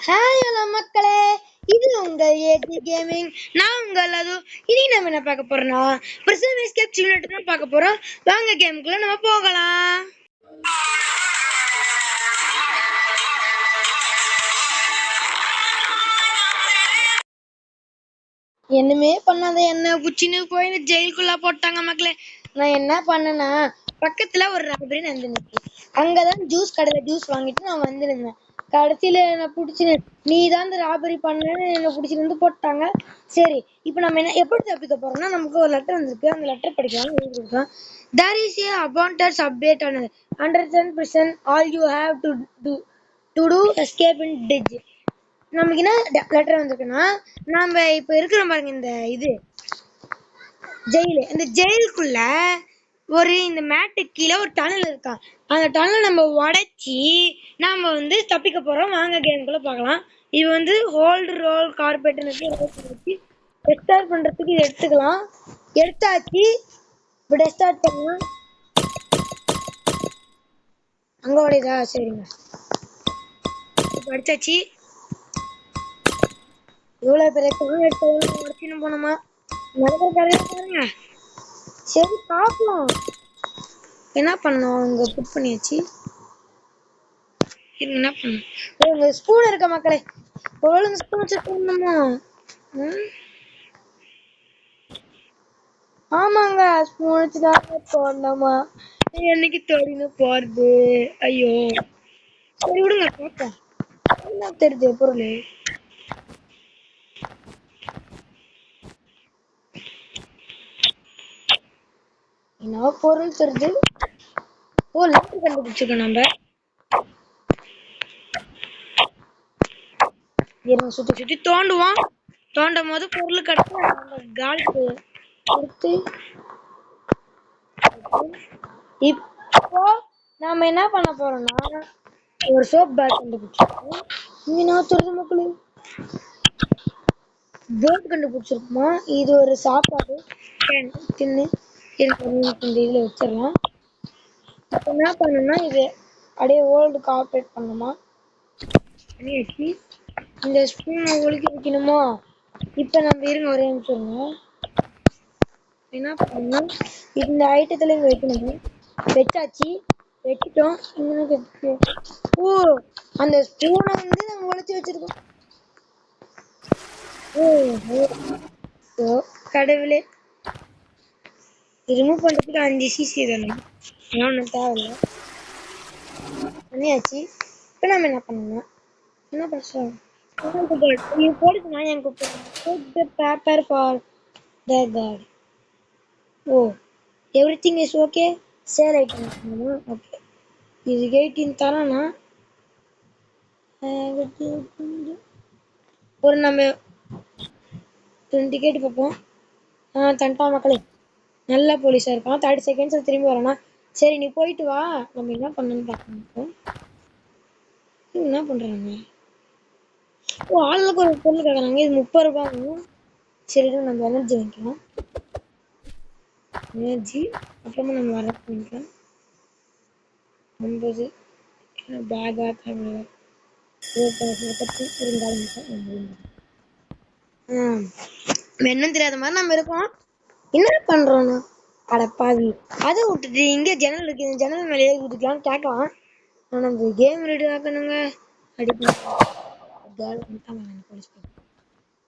Hi hello மக்களே, இது உங்கள் ஏடி கேமிங். நான் உங்கள் அது. இனி நம்ம என்ன பார்க்க போறோம்னா பிரிசன் எஸ்கேப் சிமுலேட்டர் தான் பார்க்க போறோம். வாங்க கேமுக்குள்ள நம்ம போகலாம். என்னமே பண்ணாத என்ன புச்சின்னு போய் இந்த ஜெயிலுக்குள்ள போட்டாங்க மக்களே. நான் என்ன பண்ணேன்னா பக்கத்துல ஒரு ராபரி நடந்துச்சு. அங்கதான் ஜூஸ் கடையில ஜூஸ் வாங்கிட்டு நான் வந்துருந்தேன். கடைசியில என்ன பிடிச்சி நீ தான் இந்த ராபரி பண்ணேன்னு என்ன பிடிச்சிட்டு வந்து போட்டாங்க. சரி, இப்ப நம்ம என்ன எப்படி தப்பிக்க போறோம்னா நமக்கு ஒரு லெட்டர் வந்திருக்கு. அந்த லெட்டர் படிக்கலாம் எழுதிருக்கோம். There is a abundance update on 100% all you have to do escape in dig. நமக்கு என்ன லெட்டர் வந்திருக்குன்னா, நாம இப்ப இருக்கிறோம் பாருங்க இந்த இது ஜெயிலு. இந்த ஜெயிலுக்குள்ள ஒரு இந்த மேட்டுக்கு கீழே ஒரு டனல் இருக்கான். அந்த டனல் நம்ம உடைச்சி நாம வந்து தப்பிக்க போறோம். வாங்க கேமுக்குள்ள பார்க்கலாம். இது வந்து ஹோல்டு ரோல் கார்பெட் வச்சு ரெஸ்டார்ட் பண்றதுக்கு இது எடுத்துக்கலாம். எடுத்தாச்சு. இப்போ ரெஸ்டார்ட் பண்ணலாம். அங்க உடையதா? சரிங்க, இப்போ அடிச்சாச்சு. இவ்வளவு பெரிய டனல் எடுத்து உடச்சின்னு போனோமா பாருங்க. சரி பாப்போம் என்ன பண்ணோம். இங்க புட் பண்ணியாச்சு. என்ன பண்ணும் ஸ்பூன் இருக்க மக்களே. ஒரு ஸ்பூன் வச்சுக்கணுமா? ஆமாங்க, ஸ்பூன் வச்சுதான் போடணுமா? என்னைக்கு தொழின்னு போறது? ஐயோ, சரி விடுங்க பார்ப்போம். என்ன தெரியுது பொருள்? என்ன பொருள் தெரியுது? ஓ, லெட்டர் கண்டுபிடிச்சிருக்கோம் நம்ம. சுத்தி சுத்தி தோண்டுவோம். தோண்டும் போது பொருள் கிடைக்கும். காலி கொடுத்து இப்போ நாம என்ன பண்ண போறோம்னா ஒரு சோப் பேக் கண்டுபிடிச்சிருக்கோம். இங்க நான் சொல்றது மக்களே போட் கண்டுபிடிச்சிருக்கோமா. இது ஒரு சாப்பாடு தின்னு இந்த இதுல வச்சிடலாம். இப்ப என்ன பண்ணணும்னா இது அப்படியே ஓல்டு கார்பரேட் பண்ணுமா பண்ணியாச்சு. இந்த ஸ்பூனை ஒழுக்கி வைக்கணுமா. இப்ப நம்ம இருங்க ஒரே நிமிஷம். என்ன பண்ணணும், இந்த ஐட்டத்துல இங்க வைக்கணும். வச்சாச்சு, வச்சுட்டோம். ஓ, அந்த ஸ்பூனை வந்து நம்ம உழைச்சி வச்சிருக்கோம். ஓ கடவுளே, ரிமூவ் பண்றதுக்கு 5 சிசி தானே, ஒன்றும் தேவையில்லை. பண்ணியாச்சு. இப்போ நம்ம என்ன பண்ணணும், என்ன பிரச்சனை போடுச்சுன்னா எனக்கு paper for the card. Oh, everything is okay. Sale item okay. இது 18 தரேன்னா ஒரு நம்ம 20 கேட்டு பார்ப்போம். தண்டா மக்களே, நல்ல போலீஸா இருக்கான். 30 செகண்ட்ஸ் திரும்பி வரனா. சரி நீ போயிட்டு வா, நம்ம என்ன பண்ணணும்னு பார்க்கணும். என்ன பண்றாங்க? ஓ, ஆளுக்கு ஒரு பொருள் கேட்கறாங்க. இது 30 ரூபாய். சரி நம்ம எனர்ஜி வாங்கிக்கலாம். எனர்ஜி அப்புறமா நம்ம வர பண்ணிக்கலாம். 50 பேகா இருந்தாலும் என்னன்னு தெரியாத மாதிரி நம்ம இருக்கோம். என்ன பண்றோம்னா அடப்பாவி அதை விட்டுட்டு இங்க ஜன்னல் இருக்கு, இந்த ஜன்னல் மேலே ஏறி விட்டுக்கலாம்னு கேட்கலாம். ஆனா நம்ம கேம் ரெடி ஆக்கணுங்க.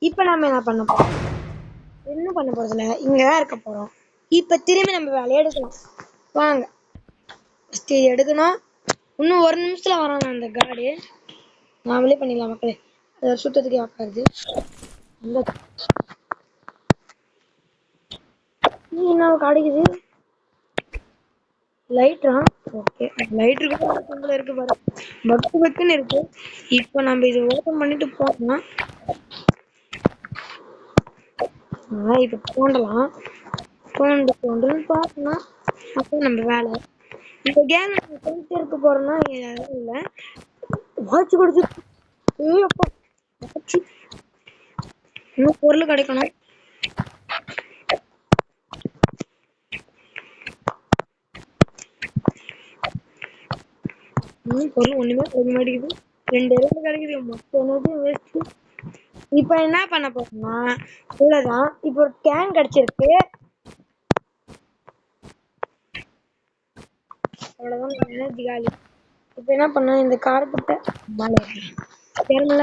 இப்ப நம்ம என்ன பண்ண போறோம்? என்ன பண்ண போறதுல இங்கதான் இருக்க போறோம். இப்ப திரும்பி நம்ம வேலையை எடுக்கலாம். வாங்க எடுக்கணும். இன்னும் ஒரு நிமிஷத்துல வரோம். அந்த கார்டு நாமளே பண்ணிடலாம் மக்களே. அதை சுத்தத்துக்கு ஆக்காது. என்ன கிடைக்குது? லைட்டா? ஓகே, லைட் இருக்கு பாரு, பக்கு பக்குன்னு இருக்கு. இப்போ நம்ம இது ஓபன் பண்ணிட்டு போறோம்னா இப்ப தோண்டலாம். தோண்டுன்னு பார்த்தோம்னா அப்போ நம்ம வேலை இந்த கேம் நம்ம இருக்க போறோம்னா இல்லை வாட்ச் கொடுத்து இன்னும் பொருள் கிடைக்கணும். பொருள் ஒண்ணுமே கிடைக்க மாட்டேங்குது. 2 எலும்பு கிடைக்குது மொத்தம் வேஸ்ட். இப்ப என்ன பண்ண போறோம்னா இவ்வளவுதான். இப்போ ஒரு கேன் கிடைச்சிருக்கு. அவ்வளவுதான், எனர்ஜி காலி. இப்ப என்ன பண்ண, இந்த கார்பெட்டை ஏறல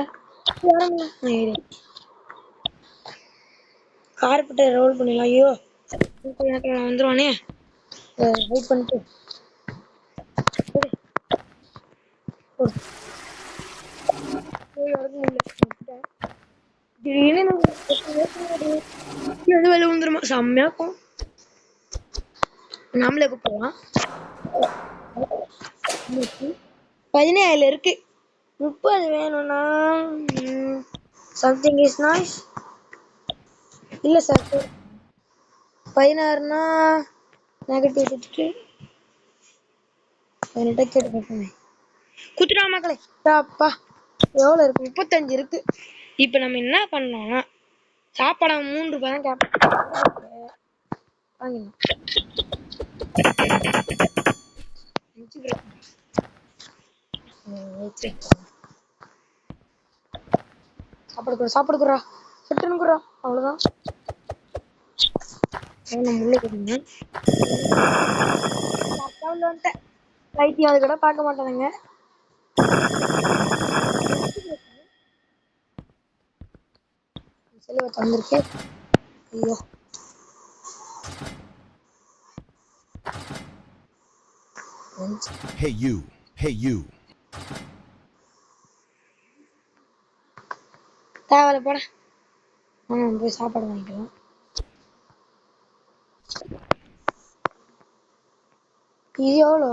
கார்பெட்டை ரோல் பண்ணிடலாம். ஐயோ வந்துருவானே, வெயிட் பண்ணிட்டு திடீர்னு வெளில வந்துருமா, செம்மையா இருக்கும். நாமளே கூப்பிடலாம். 17 இருக்கு. 30 வேணும்னா சம்திங் இஸ் நாய்ஸ். இல்ல சார், 16னா நெகட்டிவ் 18 கேட்டு பார்ப்போமே. குத்துடா மக்களே. அப்பா எவ்வளவு இருக்கு, 35 இருக்கு. இப்ப நம்ம என்ன பண்ணோம்னா சாப்பாடு 3 ரூபாய் தான் கேட்போம். வாங்கிடலாம். சாப்பாடு குறா சுட்டுன்னு குறா. அவ்வளவுதான். வைத்தியம் அது கூட பார்க்க மாட்டானுங்க. வந்திருக்கேன். ஐயோ Hey you, hey you. தேவையில்ல போட. போய் சாப்பாடு வாங்கிக்கலாம். இது எவ்வளோ?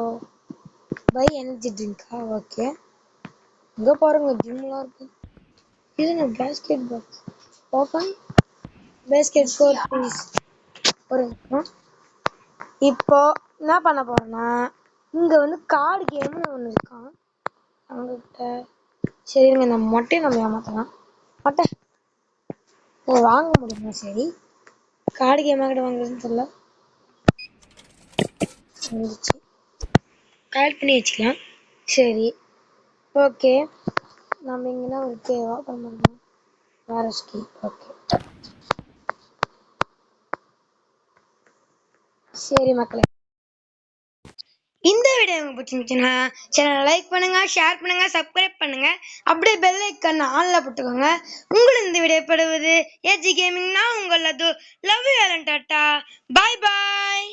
பை எனர்ஜி ட்ரிங்கா? ஓகே. இங்க பாருங்க ஜிம்லாம் இருக்கு. இது என்ன basket box open basket score please. ஒரு இப்போ என்ன பண்ண போறேன்னா இங்க வந்து கார்டு கேம்னு ஒன்று இருக்கான் அவங்ககிட்ட. சரிங்க, இந்த மொட்டையை நம்ம ஏமாத்தலாம். மொட்டை வாங்க முடியுமா? சரி, கார்டு கேம் கிட்ட வாங்குறதுன்னு தெரியல. கலெக்ட் பண்ணி வச்சுக்கலாம். சரி ஓகே. நம்ம இங்கன்னா ஒரு கேவா பண்ணலாம். வேற ஸ்கீ. ஓகே சரி மக்களே, இந்த வீடியோ உங்களுக்கு பிடிச்சிருந்துச்சுன்னா சேனலை லைக் பண்ணுங்க, ஷேர் பண்ணுங்க, சப்ஸ்கிரைப் பண்ணுங்க. அப்படியே பெல் ஐக்கான் ஆன்ல போட்டுக்கோங்க. உங்களுக்கு இந்த வீடியோ படுவது ஏஜி கேமிங். நான் உங்கள் லவ் யூ. டாட்டா, பாய் பாய்.